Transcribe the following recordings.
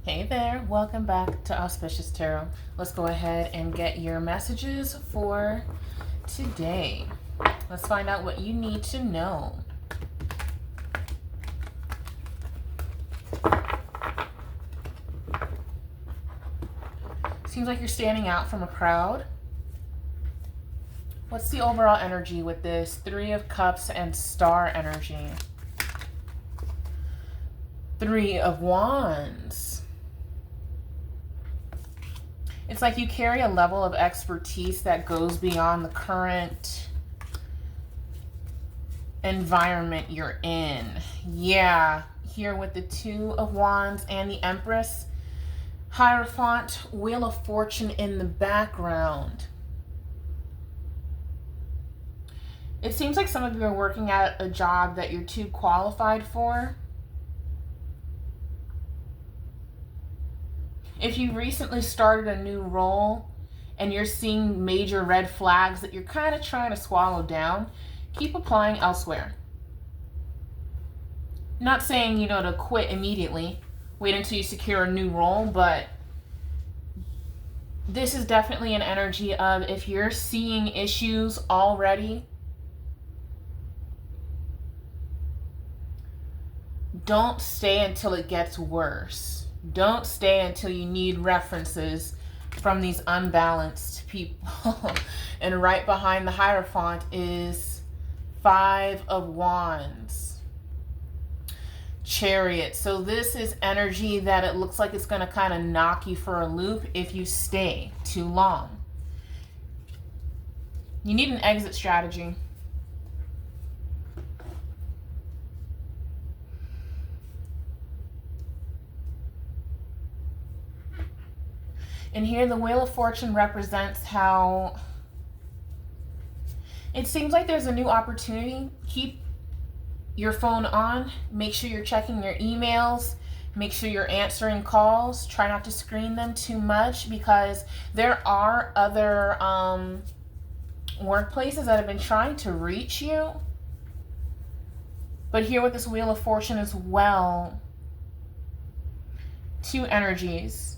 Hey there, welcome back to Auspicious Tarot. Let's go ahead and get your messages for today. Let's find out what you need to know. Seems like you're standing out from a crowd. What's the overall energy with this Three of Cups and Star energy? Three of Wands. It's like you carry a level of expertise that goes beyond the current environment you're in. Yeah, here with the Two of Wands and the Empress, Hierophant, Wheel of Fortune in the background. It seems like some of you are working at a job that you're too qualified for. If you recently started a new role and you're seeing major red flags that you're kind of trying to swallow down, keep applying elsewhere. Not saying, to quit immediately. Wait until you secure a new role, but this is definitely an energy of if you're seeing issues already, don't stay until it gets worse. Don't stay until you need references from these unbalanced people. And right behind the Hierophant is Five of Wands. Chariot. So this is energy that it looks like it's going to kind of knock you for a loop if you stay too long. You need an exit strategy. And here the Wheel of Fortune represents how it seems like there's a new opportunity. Keep your phone on. Make sure you're checking your emails. Make sure you're answering calls. Try not to screen them too much because there are other workplaces that have been trying to reach you. But here with this Wheel of Fortune as well, two energies.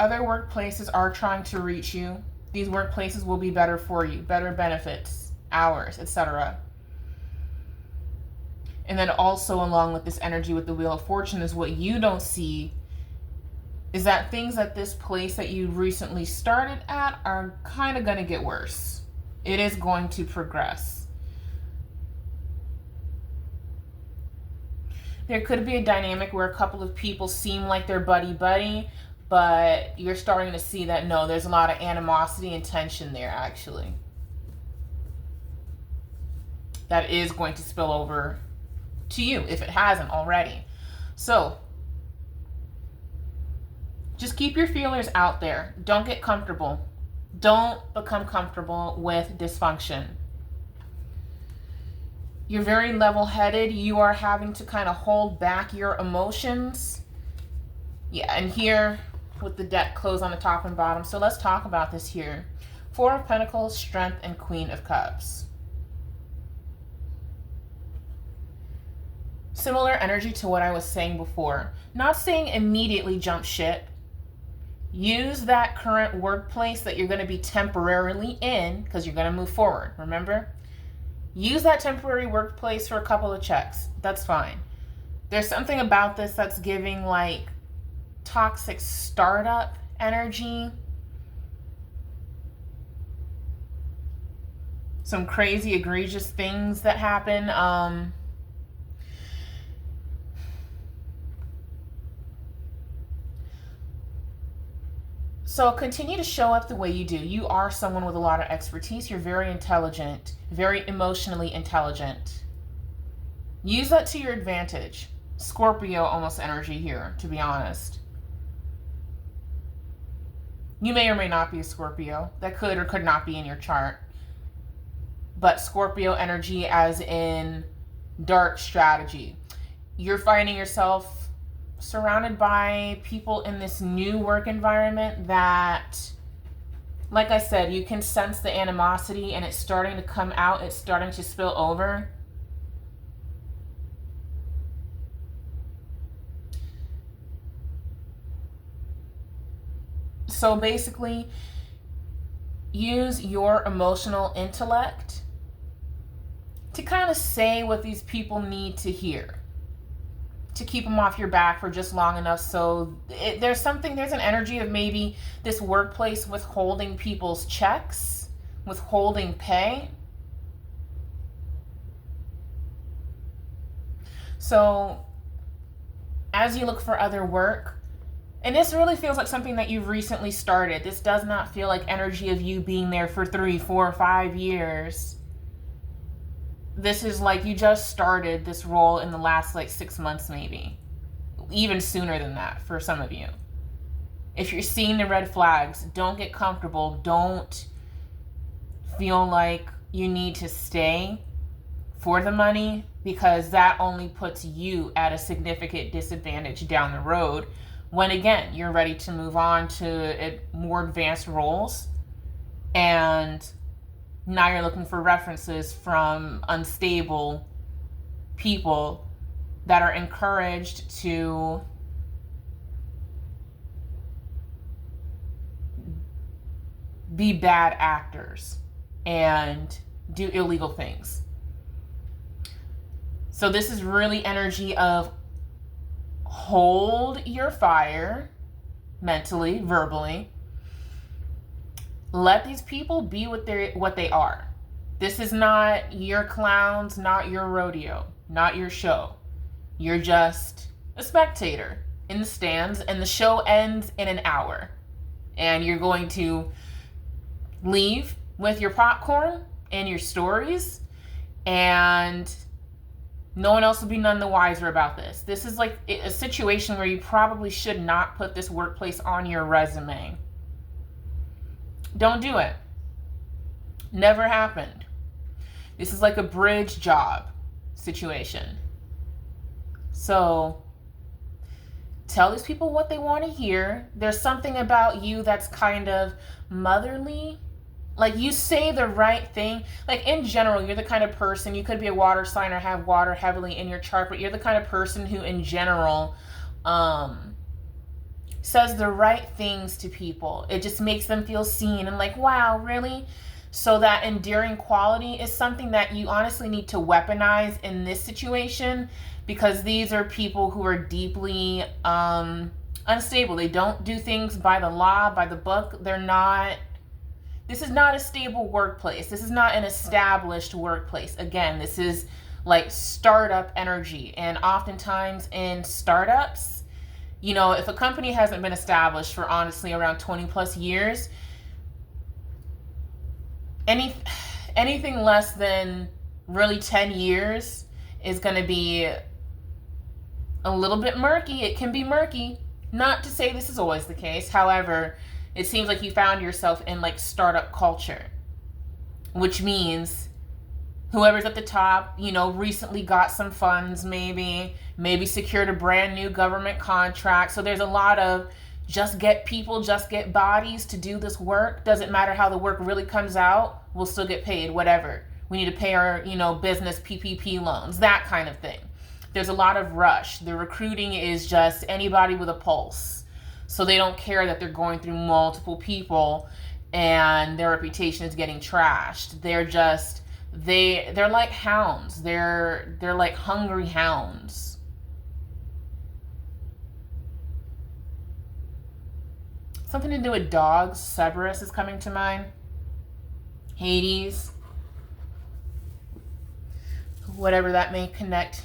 Other workplaces are trying to reach you. These workplaces will be better for you, better benefits, hours, etc. And then also along with this energy with the Wheel of Fortune is what you don't see is that things at this place that you recently started at are kind of going to get worse. It is going to progress. There could be a dynamic where a couple of people seem like they're buddy-buddy, but you're starting to see that, no, there's a lot of animosity and tension there, actually. That is going to spill over to you, if it hasn't already. So, just keep your feelers out there. Don't get comfortable. Don't become comfortable with dysfunction. You're very level-headed. You are having to kind of hold back your emotions. Yeah, and here with the deck closed on the top and bottom. So let's talk about this here. Four of Pentacles, Strength, and Queen of Cups. Similar energy to what I was saying before. Not saying immediately jump ship. Use that current workplace that you're going to be temporarily in because you're going to move forward, remember? Use that temporary workplace for a couple of checks. That's fine. There's something about this that's giving like toxic startup energy. Some crazy, egregious things that happen. So continue to show up the way you do. You are someone with a lot of expertise. You're very intelligent, very emotionally intelligent. Use that to your advantage. Scorpio almost energy here, to be honest. You may or may not be a Scorpio. That could or could not be in your chart. But Scorpio energy as in dark strategy. You're finding yourself surrounded by people in this new work environment that, like I said, you can sense the animosity and it's starting to come out. It's starting to spill over. So basically, use your emotional intellect to kind of say what these people need to hear, to keep them off your back for just long enough. So there's an energy of maybe this workplace withholding people's checks, withholding pay. So as you look for other work, and this really feels like something that you've recently started. This does not feel like energy of you being there for 3, 4, 5 years. This is like you just started this role in the last 6 months, maybe. Even sooner than that for some of you. If you're seeing the red flags, don't get comfortable. Don't feel like you need to stay for the money, because that only puts you at a significant disadvantage down the road when, again, you're ready to move on to more advanced roles, and now you're looking for references from unstable people that are encouraged to be bad actors and do illegal things. So this is really energy of hold your fire mentally, verbally. Let these people be what they are. This is not your clowns, not your rodeo, not your show. You're just a spectator in the stands, and the show ends in an hour. And you're going to leave with your popcorn and your stories, and no one else will be none the wiser about this. This is like a situation where you probably should not put this workplace on your resume. Don't do it. Never happened. This is like a bridge job situation. So tell these people what they want to hear. There's something about you that's kind of motherly. Like, you say the right thing. Like, in general, you're the kind of person, you could be a water sign or have water heavily in your chart, but you're the kind of person who, in general, says the right things to people. It just makes them feel seen and like, wow, really? So that endearing quality is something that you honestly need to weaponize in this situation, because these are people who are deeply unstable. They don't do things by the law, by the book. This is not a stable workplace. This is not an established workplace. Again, this is like startup energy. And oftentimes in startups, if a company hasn't been established for honestly around 20 plus years, anything less than really 10 years is going to be a little bit murky. It can be murky. Not to say this is always the case. However, it seems like you found yourself in startup culture, which means whoever's at the top, recently got some funds, maybe secured a brand new government contract. So there's a lot of just get people, just get bodies to do this work. Doesn't matter how the work really comes out. We'll still get paid, whatever. We need to pay our, business PPP loans, that kind of thing. There's a lot of rush. The recruiting is just anybody with a pulse. So they don't care that they're going through multiple people and their reputation is getting trashed. They're like hounds. They're like hungry hounds. Something to do with dogs. Cerberus is coming to mind. Hades. Whatever that may connect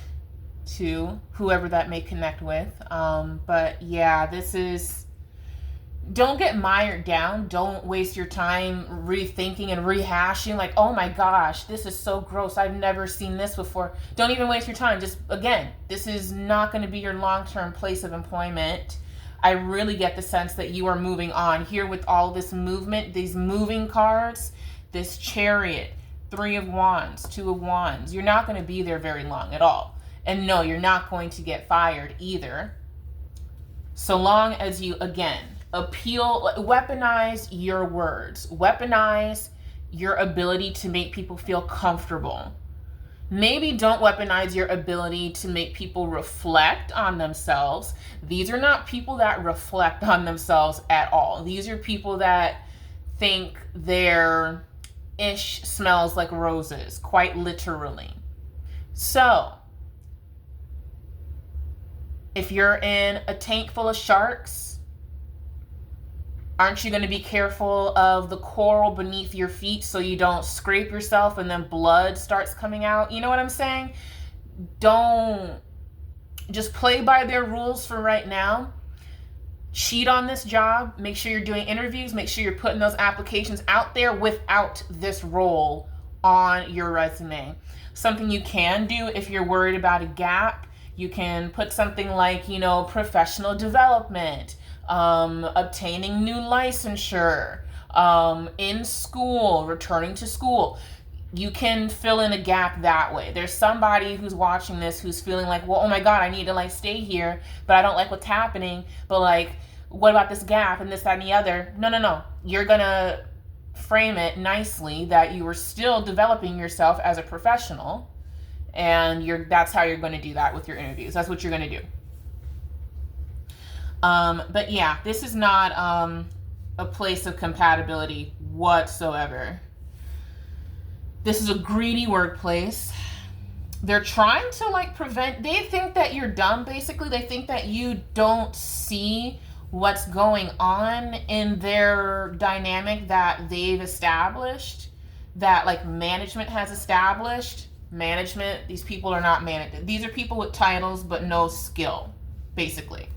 to, whoever that may connect with. But yeah, don't get mired down. Don't waste your time rethinking and rehashing like, oh my gosh, this is so gross. I've never seen this before. Don't even waste your time. Just, again, this is not going to be your long-term place of employment. I really get the sense that you are moving on here with all this movement, these moving cards, this Chariot, 3 of Wands, 2 of Wands. You're not going to be there very long at all. And no, you're not going to get fired either. So long as you, again, weaponize your words. Weaponize your ability to make people feel comfortable. Maybe don't weaponize your ability to make people reflect on themselves. These are not people that reflect on themselves at all. These are people that think their ish smells like roses, quite literally. So, if you're in a tank full of sharks, aren't you going to be careful of the coral beneath your feet so you don't scrape yourself and then blood starts coming out? You know what I'm saying? Don't just play by their rules for right now. Cheat on this job. Make sure you're doing interviews. Make sure you're putting those applications out there without this role on your resume. Something you can do if you're worried about a gap, you can put something like, professional development, obtaining new licensure, in school, returning to school. You can fill in a gap that way. There's somebody who's watching this who's feeling like, well, oh my God, I need to stay here, but I don't like what's happening. But what about this gap and this, that, and the other? No. You're going to frame it nicely that you are still developing yourself as a professional. And that's how you're going to do that with your interviews. That's what you're going to do. But yeah, this is not a place of compatibility whatsoever. This is a greedy workplace. They're trying to prevent, they think that you're dumb, basically. They think that you don't see what's going on in their dynamic that they've established, that management has established. Management, these people are not managed. These are people with titles but no skill, basically.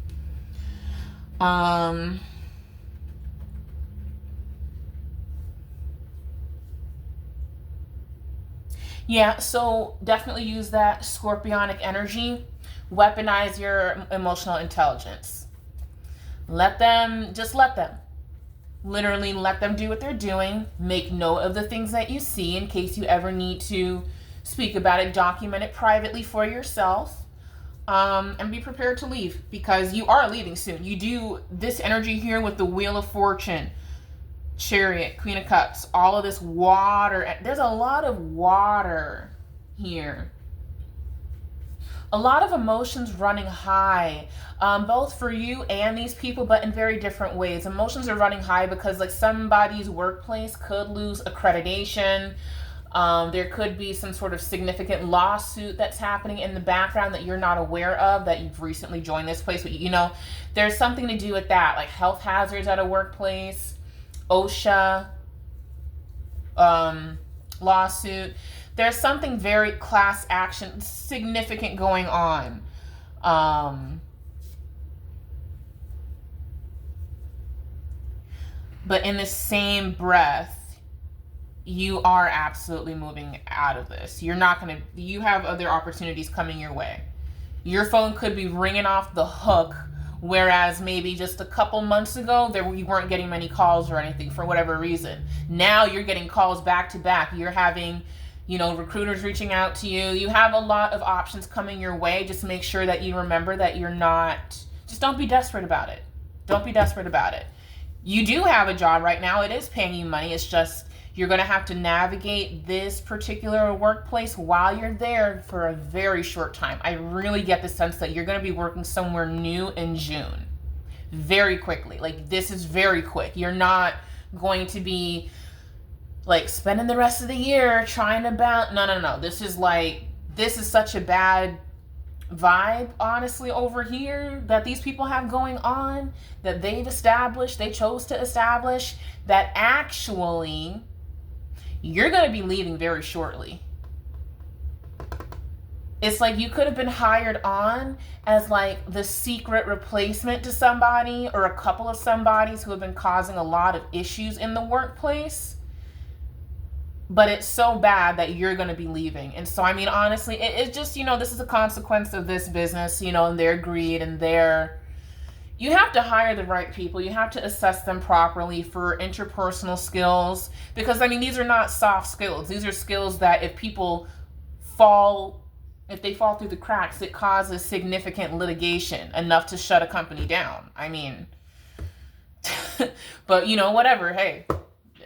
Yeah, so definitely use that scorpionic energy. Weaponize your emotional intelligence. Let them. Literally let them do what they're doing. Make note of the things that you see in case you ever need to speak about it. Document it privately for yourself. And be prepared to leave because you are leaving soon. You do this energy here with the Wheel of Fortune, Chariot, Queen of Cups, all of this water. There's a lot of water here. A lot of emotions running high, both for you and these people, but in very different ways. Emotions are running high because somebody's workplace could lose accreditation. There could be some sort of significant lawsuit that's happening in the background that you're not aware of, that you've recently joined this place. But, there's something to do with that, like health hazards at a workplace, OSHA, lawsuit. There's something very class action, significant going on. But in the same breath, you are absolutely moving out of this. You have other opportunities coming your way. Your phone could be ringing off the hook, whereas maybe just a couple months ago, you weren't getting many calls or anything for whatever reason. Now you're getting calls back to back. You're having, recruiters reaching out to you. You have a lot of options coming your way. Just make sure that you remember that just don't be desperate about it. Don't be desperate about it. You do have a job right now. It is paying you money. It's just, you're going to have to navigate this particular workplace while you're there for a very short time. I really get the sense that you're going to be working somewhere new in June. Very quickly. This is very quick. You're not going to be spending the rest of the year trying to bounce. No. This is such a bad vibe, honestly, over here that these people have going on, that they chose to establish, that actually you're going to be leaving very shortly. It's you could have been hired on as the secret replacement to somebody or a couple of somebodies who have been causing a lot of issues in the workplace. But it's so bad that you're going to be leaving. And so, honestly, it's just, this is a consequence of this business, and their greed and you have to hire the right people. You have to assess them properly for interpersonal skills. Because, these are not soft skills. These are skills that if they fall through the cracks, it causes significant litigation, enough to shut a company down. But, whatever. Hey,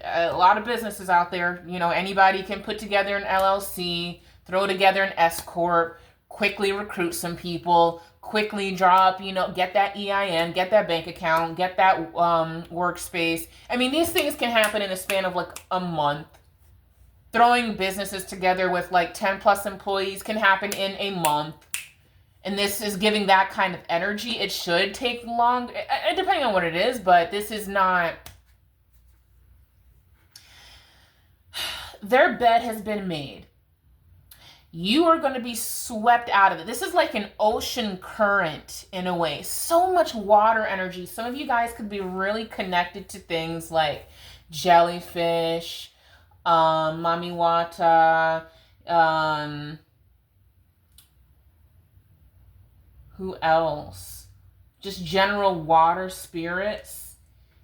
a lot of businesses out there, anybody can put together an LLC, throw together an S corp, quickly recruit some people, quickly draw up, get that EIN, get that bank account, get that workspace. I mean, these things can happen in a span of like a month. Throwing businesses together with like 10 plus employees can happen in a month. And this is giving that kind of energy. It should take long, depending on what it is, but this is not. Their bed has been made. You are going to be swept out of it. This is like an ocean current in a way. So much water energy. Some of you guys could be really connected to things like jellyfish, mami wata, who else? Just general water spirits.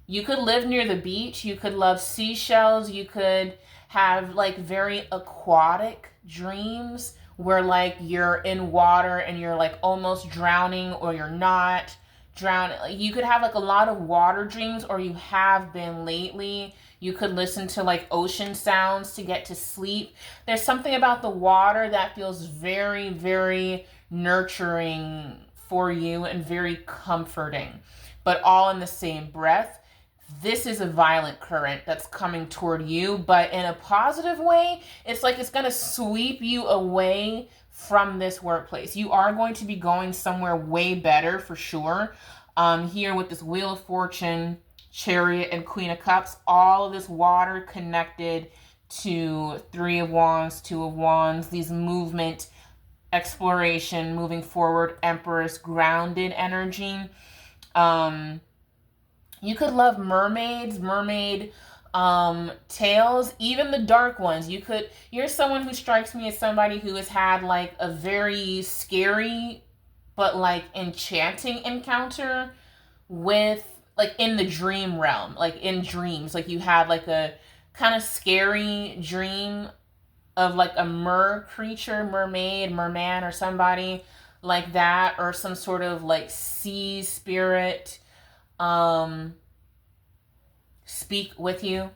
You could live near the beach. You could love seashells. You could have like very aquatic dreams where like you're in water and you're like almost drowning or you're not drowning. You could have like a lot of water dreams, or you have been lately. You could listen to like ocean sounds to get to sleep. There's something about the water that feels very, very nurturing for you and very comforting, but all in the same breath. This is a violent current that's coming toward you, but in a positive way. It's like it's going to sweep you away from this workplace. You are going to be going somewhere way better for sure. Here with this Wheel of Fortune, Chariot, and Queen of Cups, all of this water connected to Three of Wands, Two of Wands, these movement, exploration, moving forward, Empress, grounded energy. You could love mermaids, mermaid tales, even the dark ones. You're someone who strikes me as somebody who has had like a very scary but like enchanting encounter with like in the dream realm, like in dreams. Like you had like a kind of scary dream of like a mermaid, merman, or somebody like that, or some sort of like sea spirit speak with you.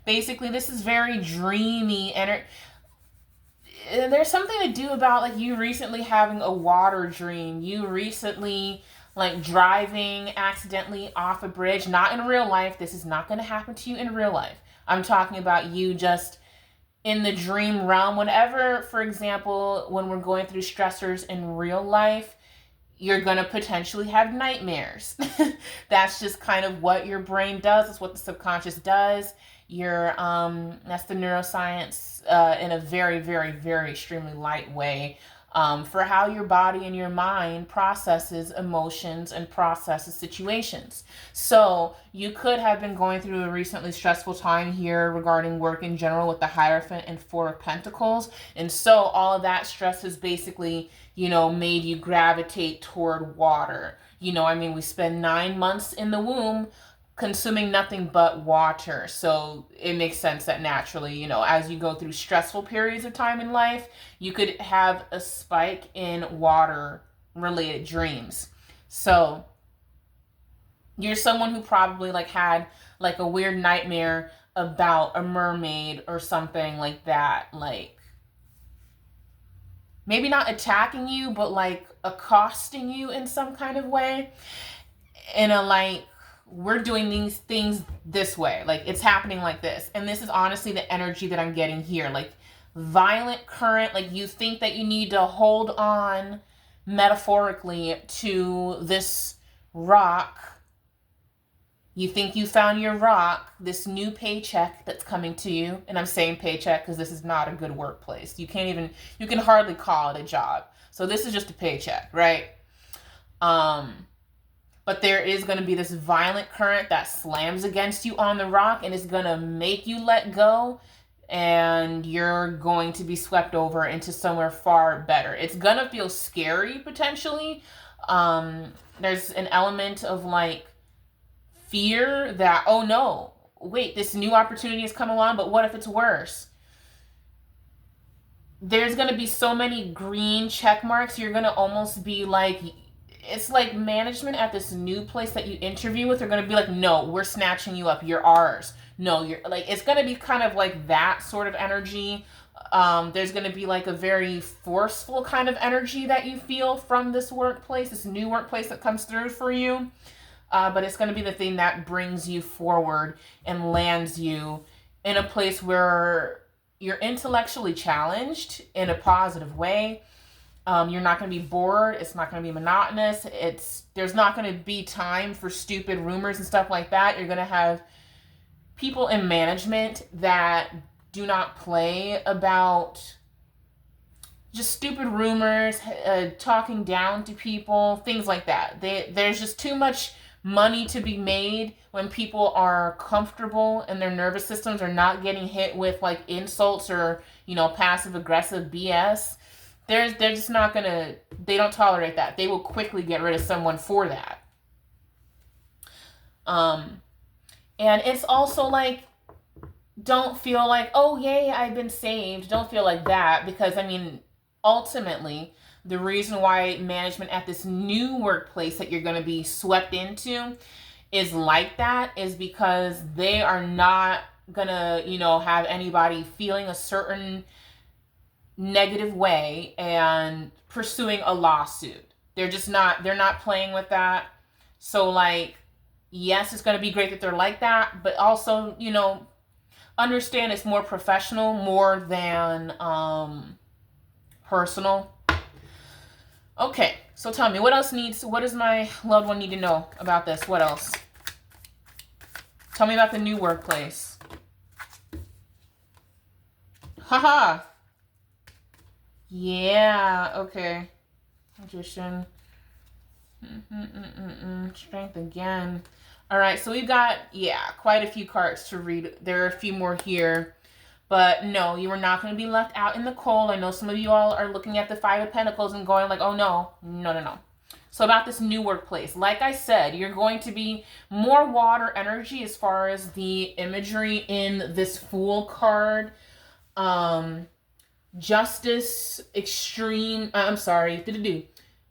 Basically, this is very dreamy and there's something to do about like you recently having a water dream. You recently like driving accidentally off a bridge, not in real life. This is not going to happen to you in real life. I'm talking about you just in the dream realm. Whenever, for example, when we're going through stressors in real life, you're going to potentially have nightmares. That's just kind of what your brain does. That's what the subconscious does. That's the neuroscience in a very, very, very extremely light way for how your body and your mind processes emotions and processes situations. So you could have been going through a recently stressful time here regarding work in general with the Hierophant and Four of Pentacles. And so all of that stress has basically, made you gravitate toward water. We spend 9 months in the womb consuming nothing but water. So it makes sense that naturally, as you go through stressful periods of time in life, you could have a spike in water related dreams. So you're someone who probably like had like a weird nightmare about a mermaid or something like that. Like maybe not attacking you, but like accosting you in some kind of way. In a like, we're doing these things this way. Like it's happening like this. And this is honestly the energy that I'm getting here. Like violent current, like you think that you need to hold on metaphorically to this rock. You think you found your rock, this new paycheck that's coming to you. And I'm saying paycheck because this is not a good workplace. You can hardly call it a job. So this is just a paycheck, right? But there is going to be this violent current that slams against you on the rock and is going to make you let go, and you're going to be swept over into somewhere far better. It's going to feel scary potentially. There's an element of like fear that, oh no, wait, this new opportunity has come along, but what if it's worse? There's going to be so many green check marks. You're going to almost be like, it's like management at this new place that you interview with are going to be like, no, we're snatching you up. You're ours. No, you're like, it's going to be kind of like that sort of energy. There's going to be like a very forceful kind of energy that you feel from this workplace, this new workplace that comes through for you. But it's going to be the thing that brings you forward and lands you in a place where you're intellectually challenged in a positive way. You're not going to be bored. It's not going to be monotonous. There's not going to be time for stupid rumors and stuff like that. You're going to have people in management that do not play about just stupid rumors, talking down to people, things like that. There's just too much money to be made when people are comfortable and their nervous systems are not getting hit with like insults or, passive aggressive BS. They're just not gonna, they don't tolerate that. They will quickly get rid of someone for that. And it's also like, don't feel like, oh yay, I've been saved. Don't feel like that, because ultimately, the reason why management at this new workplace that you're going to be swept into is like that is because they are not going to, have anybody feeling a certain negative way and pursuing a lawsuit. They're not playing with that. So like, yes, it's going to be great that they're like that, but also, understand it's more professional more than personal. Okay, so tell me, what does my loved one need to know about this? What else? Tell me about the new workplace. Haha. Yeah, okay. Magician. Strength again. All right, so we've got, quite a few cards to read. There are a few more here. But no, you are not going to be left out in the cold. I know some of you all are looking at the Five of Pentacles and going like, oh no. So about this new workplace, like I said, you're going to be more water energy as far as the imagery in this Fool card. Justice, extreme,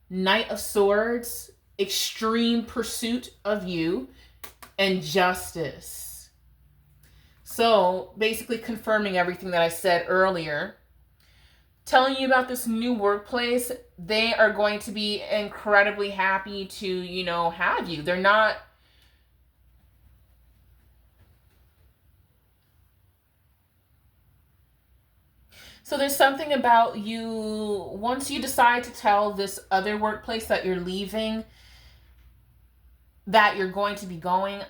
Knight of Swords, extreme pursuit of you, and justice. So basically confirming everything that I said earlier, telling you about this new workplace. They are going to be incredibly happy to, have you. They're not, so there's something about you, once you decide to tell this other workplace that you're leaving, that you're going to be going,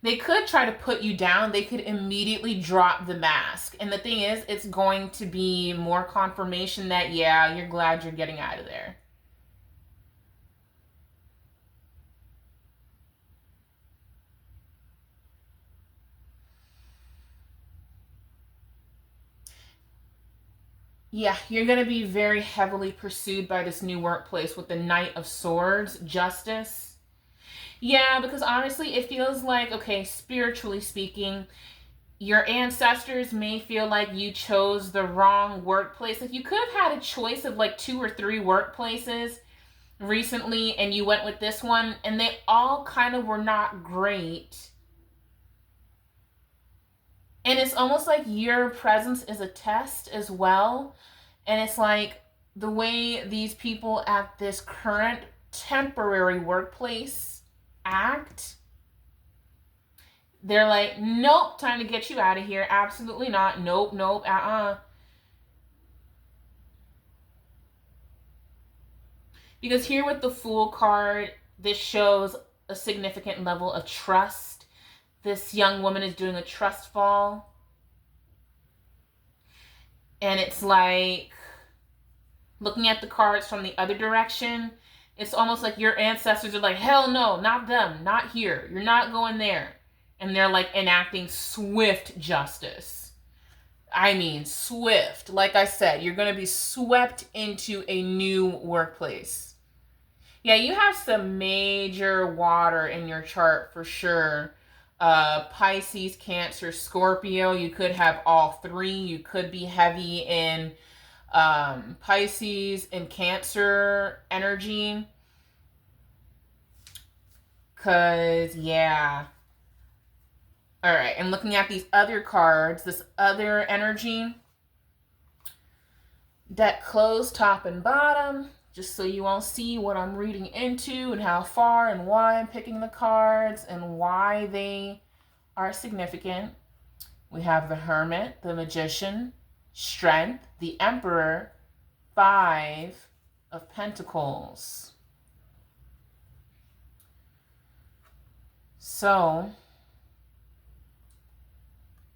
they could try to put you down. They could immediately drop the mask. And the thing is, it's going to be more confirmation that, yeah, you're glad you're getting out of there. Yeah, you're going to be very heavily pursued by this new workplace with the Knight of Swords, justice. Yeah, because honestly, it feels like, okay, spiritually speaking, your ancestors may feel like you chose the wrong workplace. Like you could have had a choice of like 2 or 3 workplaces recently and you went with this one and they all kind of were not great. And it's almost like your presence is a test as well. And it's like the way these people at this current temporary workplace act, they're like, nope, time to get you out of here. Absolutely not. Nope. Because here with the Fool card, this shows a significant level of trust. This young woman is doing a trust fall. And it's like, looking at the cards from the other direction, it's almost like your ancestors are like, hell no, not them, not here. You're not going there. And they're like enacting swift justice. I mean, swift. Like I said, you're going to be swept into a new workplace. Yeah, you have some major water in your chart for sure. Pisces, Cancer, Scorpio. You could have all 3. You could be heavy in Pisces and Cancer energy. Because, yeah. All right, and looking at these other cards, this other energy, deck closed top and bottom, just so you all see what I'm reading into and how far and why I'm picking the cards and why they are significant. We have the Hermit, the Magician, Strength, the Emperor, Five of Pentacles. So,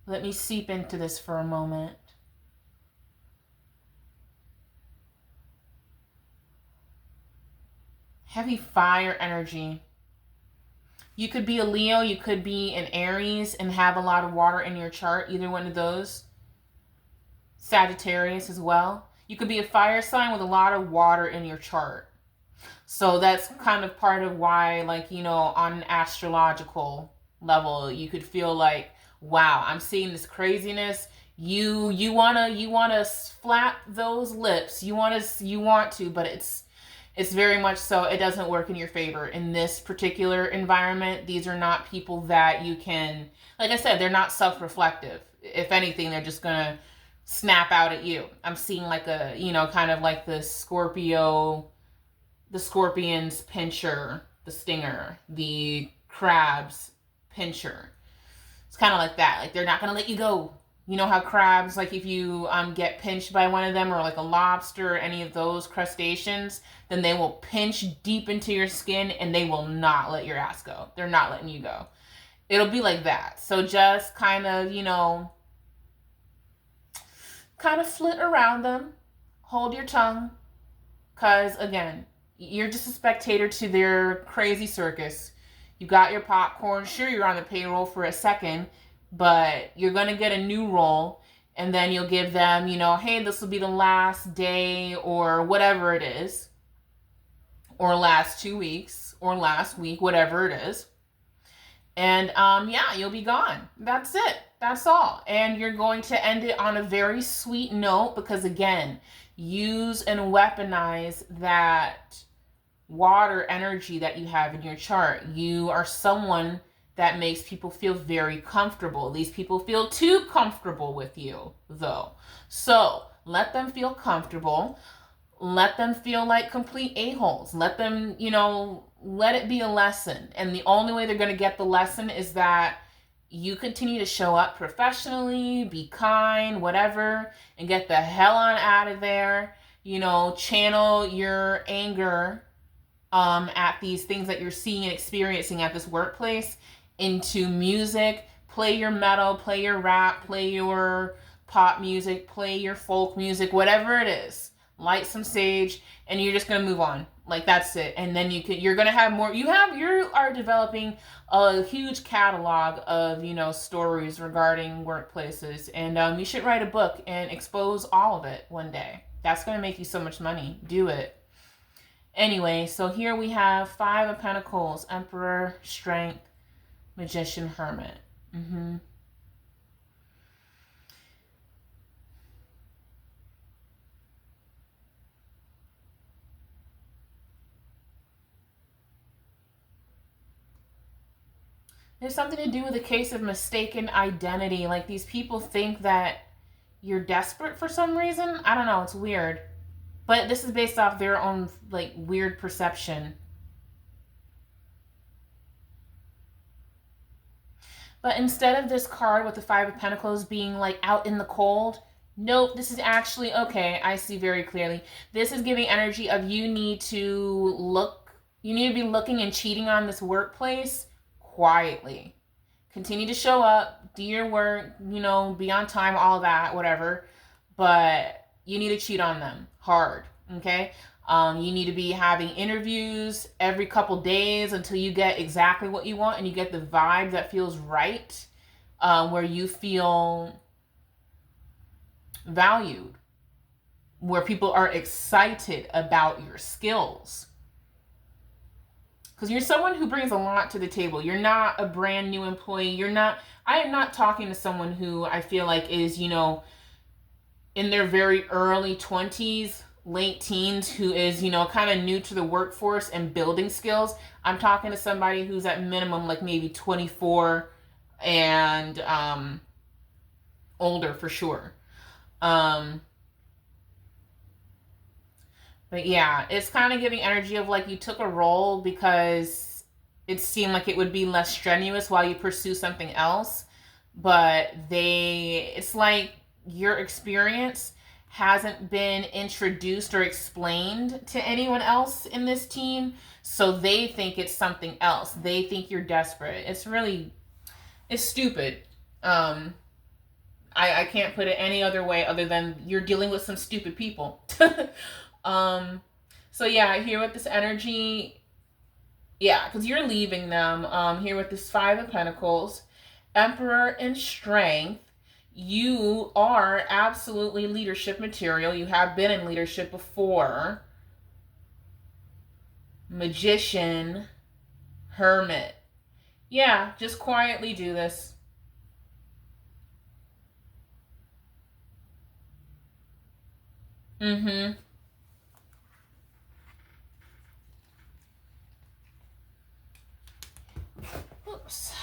let me seep into this for a moment. Heavy fire energy. You could be a Leo, you could be an Aries and have a lot of water in your chart, either one of those. Sagittarius as well. You could be a fire sign with a lot of water in your chart. So that's kind of part of why, like, you know, on an astrological level, you could feel like, wow, I'm seeing this craziness. You wanna flap those lips. You want to, but it's very much so it doesn't work in your favor in this particular environment. These are not people that you can, like I said, they're not self-reflective. If anything, they're just gonna snap out at you. I'm seeing like a, you know, kind of like the Scorpio, the scorpion's pincher, the stinger, the crab's pincher. It's kind of like that. Like, they're not going to let you go. You know how crabs, like if you get pinched by one of them, or like a lobster or any of those crustaceans, then they will pinch deep into your skin and they will not let your ass go. They're not letting you go. It'll be like that. So just kind of, you know, kind of flit around them. Hold your tongue. Because, again, you're just a spectator to their crazy circus. You got your popcorn. Sure, you're on the payroll for a second, but you're going to get a new role, and then you'll give them, you know, hey, this will be the last day or whatever it is, or last 2 weeks or last week, whatever it is. And yeah, you'll be gone. That's it. That's all. And you're going to end it on a very sweet note because, again, use and weaponize that water energy that you have in your chart. You are someone that makes people feel very comfortable. These people feel too comfortable with you, though. So let them feel comfortable. Let them feel like complete a-holes. Let them, you know, let it be a lesson. And the only way they're going to get the lesson is that you continue to show up professionally, be kind, whatever, and get the hell on out of there. You know, channel your anger at these things that you're seeing and experiencing at this workplace into music. Play your metal, play your rap, play your pop music, play your folk music, whatever it is. Light some sage, and you're just gonna move on. Like, that's it. And then you're gonna have more. You are developing a huge catalog of, you know, stories regarding workplaces, and you should write a book and expose all of it one day. That's gonna make you so much money. Do it. Anyway, so here we have Five of Pentacles, Emperor, Strength, Magician, Hermit. There's something to do with a case of mistaken identity. Like, these people think that you're desperate for some reason. I don't know. It's weird. But this is based off their own, like, weird perception. But instead of this card with the Five of Pentacles being, like, out in the cold, nope, this is actually, okay, I see very clearly. This is giving energy of you need to be looking and cheating on this workplace quietly. Continue to show up, do your work, you know, be on time, all that, whatever. But you need to cheat on them hard, okay? You need to be having interviews every couple days until you get exactly what you want and you get the vibe that feels right, where you feel valued, where people are excited about your skills. Because you're someone who brings a lot to the table. You're not a brand new employee. I am not talking to someone who I feel like is, you know, in their very early 20s, late teens, who is, you know, kind of new to the workforce and building skills. I'm talking to somebody who's at minimum like maybe 24, and older for sure. Um, but yeah, it's kind of giving energy of like you took a role because it seemed like it would be less strenuous while you pursue something else. But it's like your experience hasn't been introduced or explained to anyone else in this team. So they think it's something else. They think you're desperate. It's stupid. Um, I can't put it any other way other than you're dealing with some stupid people. um, so yeah, here with this energy, yeah, because you're leaving them. Here with this Five of Pentacles, Emperor and Strength. You are absolutely leadership material. You have been in leadership before. Magician, Hermit. Yeah, just quietly do this. Mm-hmm. Oops.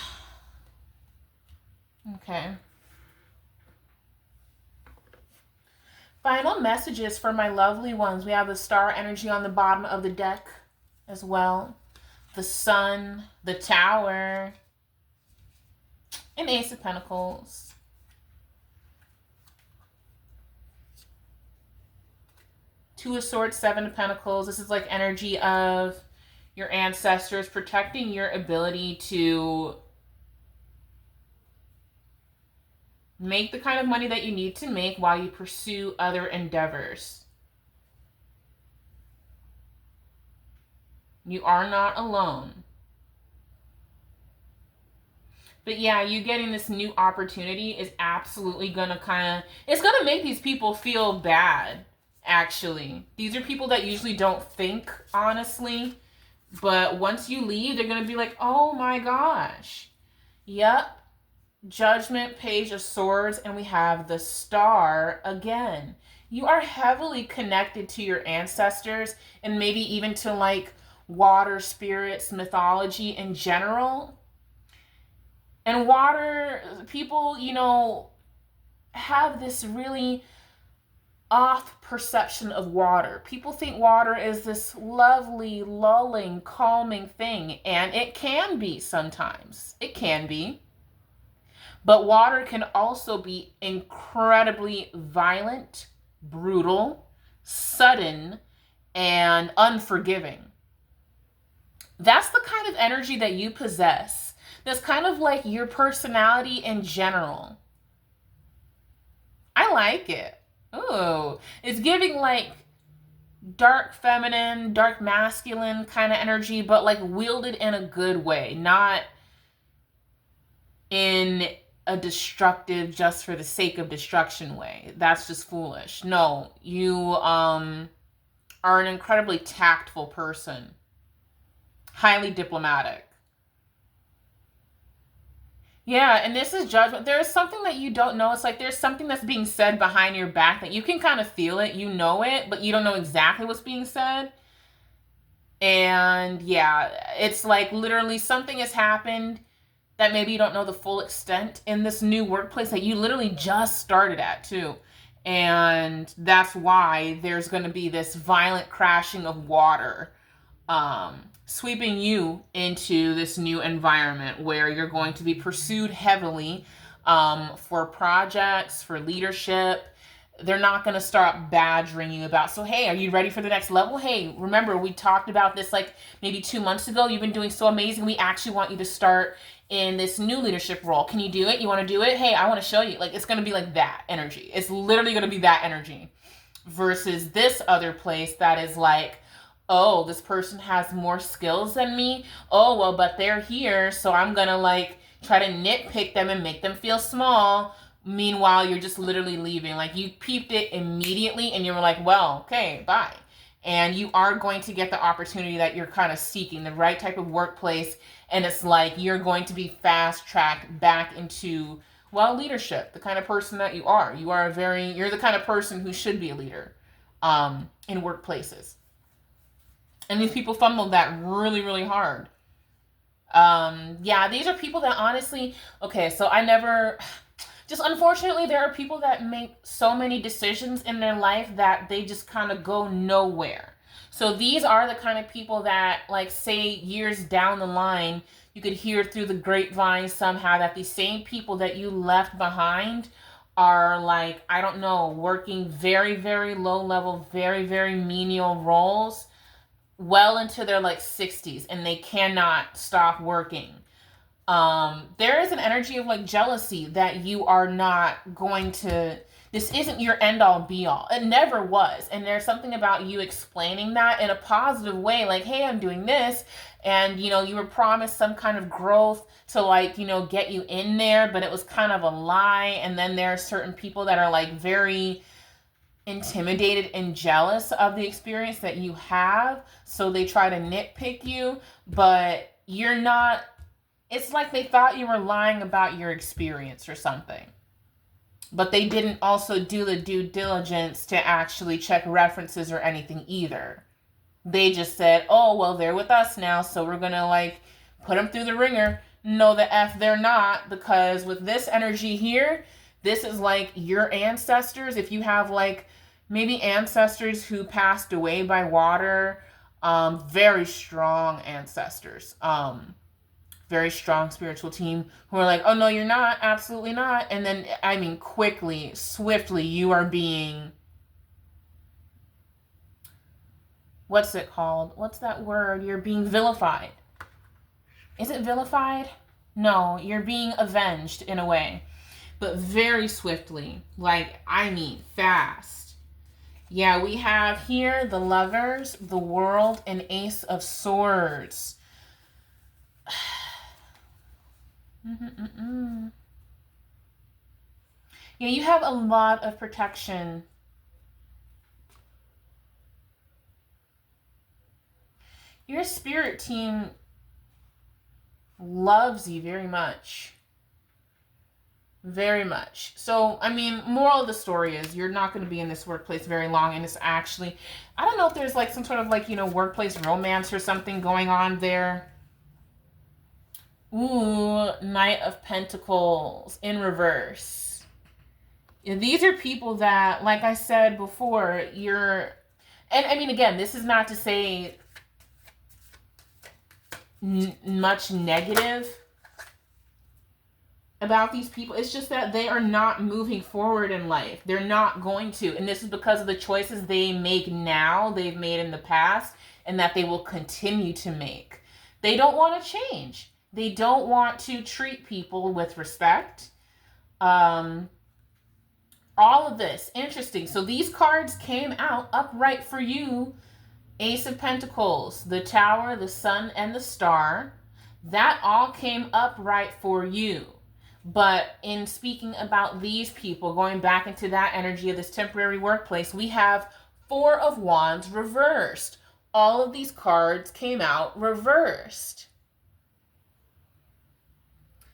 Okay. Final messages for my lovely ones. We have the star energy on the bottom of the deck as well. The sun, the tower, and Ace of Pentacles. Two of Swords, Seven of Pentacles. This is like energy of your ancestors protecting your ability to make the kind of money that you need to make while you pursue other endeavors. You are not alone. But yeah, you getting this new opportunity is absolutely gonna it's gonna make these people feel bad, actually. These are people that usually don't think, honestly. But once you leave, they're gonna be like, oh my gosh. Yep. Judgment, Page of Swords, and we have the Star again. You are heavily connected to your ancestors and maybe even to like water spirits, mythology in general. And water, people, have this really off perception of water. People think water is this lovely, lulling, calming thing, and it can be sometimes. It can be. But water can also be incredibly violent, brutal, sudden, and unforgiving. That's the kind of energy that you possess. That's kind of like your personality in general. I like it. Ooh, it's giving like dark feminine, dark masculine kind of energy, but like wielded in a good way, not in a destructive just for the sake of destruction way. That's just foolish. No, you are an incredibly tactful person, highly diplomatic. Yeah, and this is judgment. There is something that you don't know. It's like there's something that's being said behind your back that you can kind of feel it, you know it, but you don't know exactly what's being said. And yeah, it's like literally something has happened that maybe you don't know the full extent in this new workplace that you literally just started at too. And that's why there's going to be this violent crashing of water sweeping you into this new environment where you're going to be pursued heavily for projects, for leadership. They're not going to start badgering you about, so hey, are you ready for the next level? Hey, remember we talked about this like maybe 2 months ago. You've been doing so amazing. We actually want you to start in this new leadership role. Can you do it? You want to do it? Hey, I want to show you. Like, it's going to be like that energy. It's literally going to be that energy versus this other place that is like, oh, this person has more skills than me. Oh, well, but they're here, so I'm going to like try to nitpick them and make them feel small. Meanwhile, you're just literally leaving. Like, you peeped it immediately and you were like, well, okay, bye. And you are going to get the opportunity that you're kind of seeking, the right type of workplace. And it's like you're going to be fast tracked back into, well, leadership, the kind of person that you are. You're the kind of person who should be a leader in workplaces. And these people fumbled that really, really hard. Yeah, these are people that honestly, okay, so I never, just unfortunately, there are people that make so many decisions in their life that they just kind of go nowhere. So these are the kind of people that, like, say years down the line, you could hear through the grapevine somehow that the same people that you left behind are, like, I don't know, working very, very low level, very, very menial roles well into their like 60s and they cannot stop working. There is an energy of like jealousy that you are not going to, this isn't your end all be all. It never was. And there's something about you explaining that in a positive way, like, hey, I'm doing this. And, you know, you were promised some kind of growth to, like, you know, get you in there, but it was kind of a lie. And then there are certain people that are like very intimidated and jealous of the experience that you have. So they try to nitpick you, but you're not, it's like they thought you were lying about your experience or something. But they didn't also do the due diligence to actually check references or anything either. They just said, oh, well, they're with us now, so we're going to like put them through the ringer. No, the F they're not, because with this energy here, this is like your ancestors. If you have like maybe ancestors who passed away by water, very strong ancestors, very strong spiritual team who are like, oh no, you're not, absolutely not. And then, I mean, quickly, swiftly, you are being, what's it called? What's that word? You're being vilified. Is it vilified? No, you're being avenged in a way, but very swiftly. Like, I mean, fast. Yeah, we have here the Lovers, the World, and Ace of Swords. Yeah, you have a lot of protection. Your spirit team loves you very much. Very much. So, I mean, moral of the story is you're not going to be in this workplace very long. And it's actually, I don't know if there's like some sort of like, you know, workplace romance or something going on there. Ooh, Knight of Pentacles in reverse. Yeah, these are people that, like I said before, you're, and I mean, again, this is not to say much negative about these people. It's just that they are not moving forward in life. They're not going to. And this is because of the choices they make now, they've made in the past, and that they will continue to make. They don't want to change. They don't want to treat people with respect. All of this. Interesting. So these cards came out upright for you. Ace of Pentacles, the Tower, the Sun, and the Star. That all came upright for you. But in speaking about these people, going back into that energy of this temporary workplace, we have Four of Wands reversed. All of these cards came out reversed.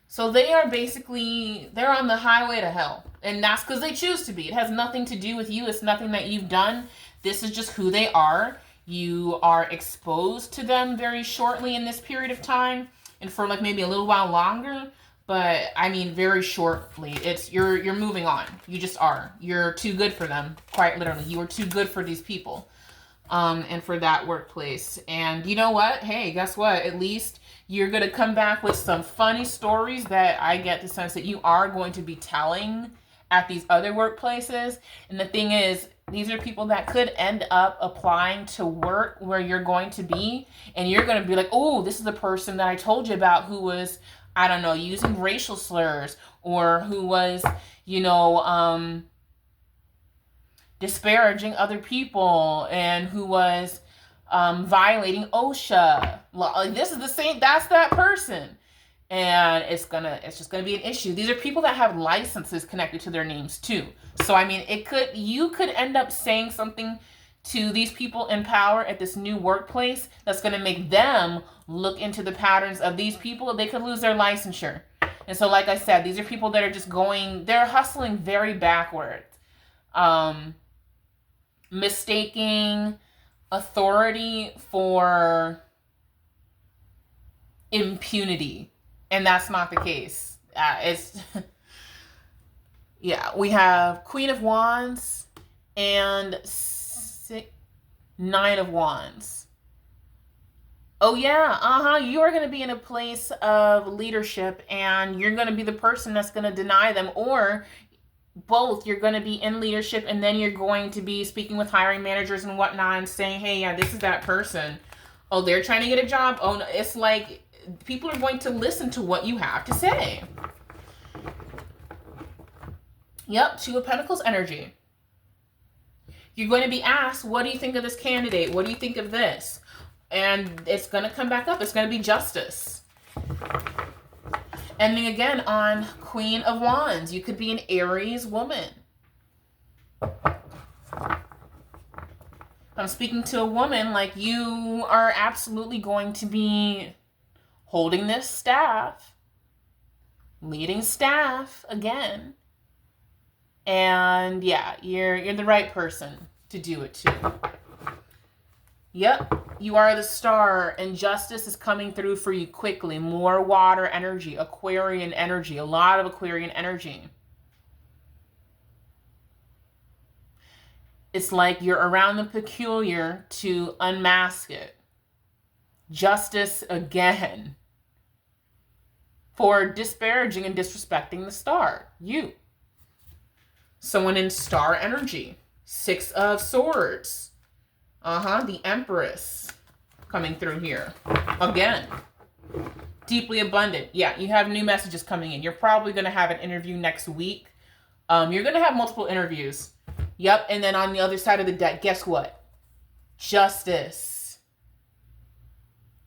So they are basically, they're on the highway to hell. And that's because they choose to be. It has nothing to do with you. It's nothing that you've done. This is just who they are. You are exposed to them very shortly in this period of time. And for like maybe a little while longer. But I mean, very shortly. It's you're moving on. You just are. You're too good for them. Quite literally. You are too good for these people. And for that workplace. And you know what? Hey, guess what? At least you're going to come back with some funny stories that I get the sense that you are going to be telling at these other workplaces. And the thing is, these are people that could end up applying to work where you're going to be. And you're going to be like, oh, this is the person that I told you about who was, I don't know, using racial slurs, or who was, you know, disparaging other people, and who was violating OSHA. Like, this is the same, that's that person. And it's just gonna be an issue. These are people that have licenses connected to their names too. So I mean, you could end up saying something to these people in power at this new workplace that's gonna make them look into the patterns of these people. They could lose their licensure. And so, like I said, these are people that are just they're hustling very backwards. Mistaking authority for impunity. And that's not the case. It's yeah, we have Queen of Wands and Nine of Wands. Oh yeah, you are going to be in a place of leadership, and you're going to be the person that's going to deny them, or both. You're going to be in leadership, and then you're going to be speaking with hiring managers and whatnot and saying, hey, yeah, this is that person. Oh, they're trying to get a job. Oh, no. It's like people are going to listen to what you have to say. Yep, Two of Pentacles energy. You're going to be asked, what do you think of this candidate? What do you think of this? And it's going to come back up. It's going to be justice. Ending again on Queen of Wands. You could be an Aries woman. I'm speaking to a woman, like, you are absolutely going to be holding this staff, leading staff again. And yeah, you're the right person to do it too. Yep, you are the star, and justice is coming through for you quickly. More water energy, Aquarian energy, a lot of Aquarian energy. It's like you're around the peculiar to unmask it. Justice again for disparaging and disrespecting the star, you. Someone in star energy. Six of Swords. The Empress coming through here. Again. Deeply abundant. Yeah, you have new messages coming in. You're probably going to have an interview next week. You're going to have multiple interviews. Yep, and then on the other side of the deck, guess what? Justice.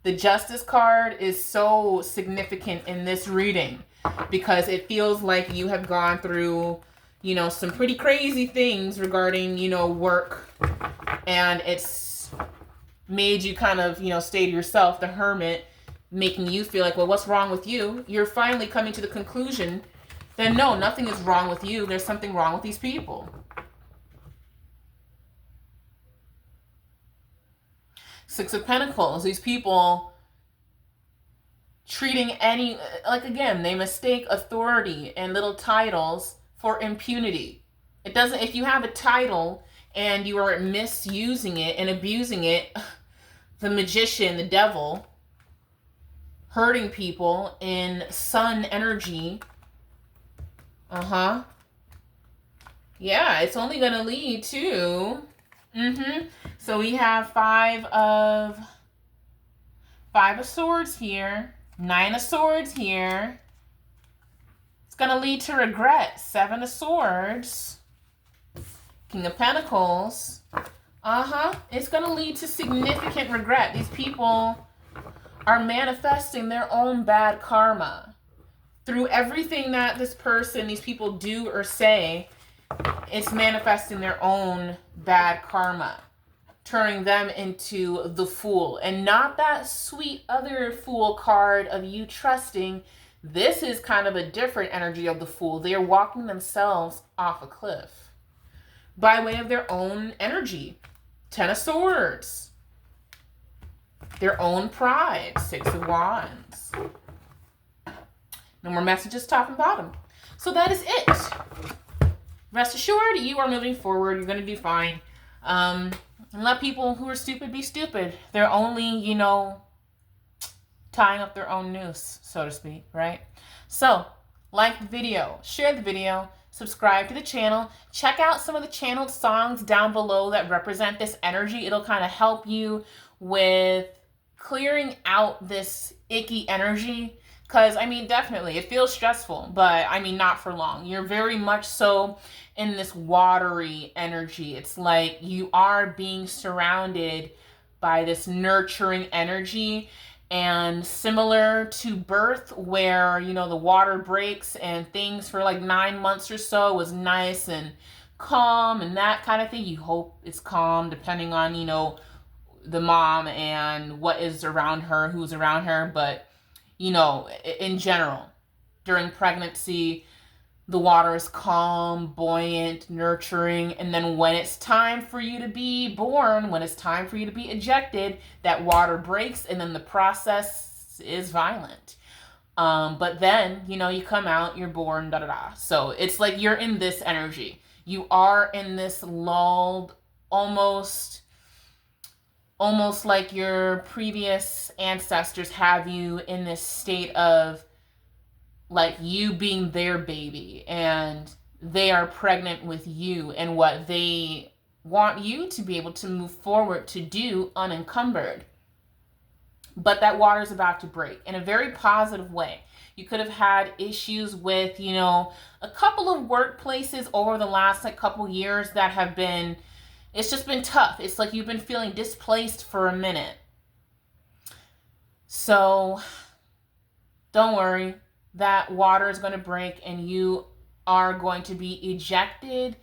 The Justice card is so significant in this reading because it feels like you have gone through, some pretty crazy things regarding, work. And it's made you kind of, stay to yourself, the hermit, making you feel like, well, what's wrong with you? You're finally coming to the conclusion that no, nothing is wrong with you. There's something wrong with these people. Six of Pentacles. These people treating again, they mistake authority and little titles for impunity. It doesn't, if you have a title and you are misusing it and abusing it, the magician, the devil, hurting people in sun energy. Yeah, it's only going to lead to... So we have Five of Swords here. Nine of Swords here. It's going to lead to regret. Seven of Swords. King of Pentacles. It's going to lead to significant regret. These people are manifesting their own bad karma. Through everything that these people do or say, it's manifesting their own bad karma, turning them into the Fool. And not that sweet other Fool card of you trusting. This is kind of a different energy of the Fool. They are walking themselves off a cliff by way of their own energy. Ten of Swords. Their own pride. Six of Wands. No more messages top and bottom. So that is it. Rest assured, you are moving forward. You're going to do fine. And let people who are stupid be stupid. They're only, tying up their own noose, so to speak, right? So, like the video, share the video, subscribe to the channel. Check out some of the channeled songs down below that represent this energy. It'll kind of help you with clearing out this icky energy. Because, definitely, it feels stressful, but, not for long. You're very much so in this watery energy. It's like you are being surrounded by this nurturing energy. And similar to birth, where, the water breaks and things for like 9 months or so was nice and calm and that kind of thing. You hope it's calm depending on, the mom and what is around her, who's around her. But in general, during pregnancy, the water is calm, buoyant, nurturing. And then when it's time for you to be born, when it's time for you to be ejected, that water breaks. And then the process is violent. But then, you know, you come out, you're born, da da da. So it's like you're in this energy. You are in this lulled, almost like your previous ancestors have you in this state of like you being their baby, and they are pregnant with you and what they want you to be able to move forward to do unencumbered. But that water is about to break in a very positive way. You could have had issues with, you know, a couple of workplaces over the last like couple years that have been, it's just been tough. It's like you've been feeling displaced for a minute. So don't worry, that water is going to break and you are going to be ejected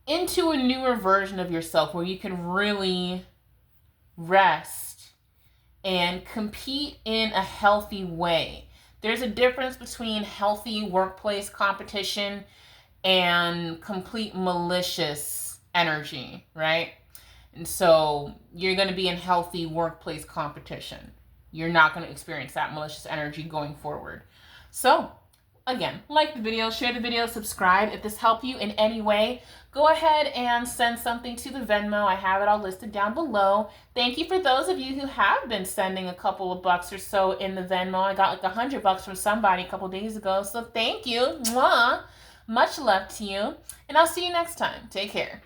into a newer version of yourself where you can really rest and compete in a healthy way. There's a difference between healthy workplace competition and complete malicious energy, right? And so you're going to be in healthy workplace competition. You're not going to experience that malicious energy going forward. So again, like the video, share the video, subscribe. If this helped you in any way, go ahead and send something to the Venmo. I have it all listed down below. Thank you for those of you who have been sending a couple of bucks or so in the Venmo. I got like $100 from somebody a couple days ago. So thank you. Mwah. Much love to you. And I'll see you next time. Take care.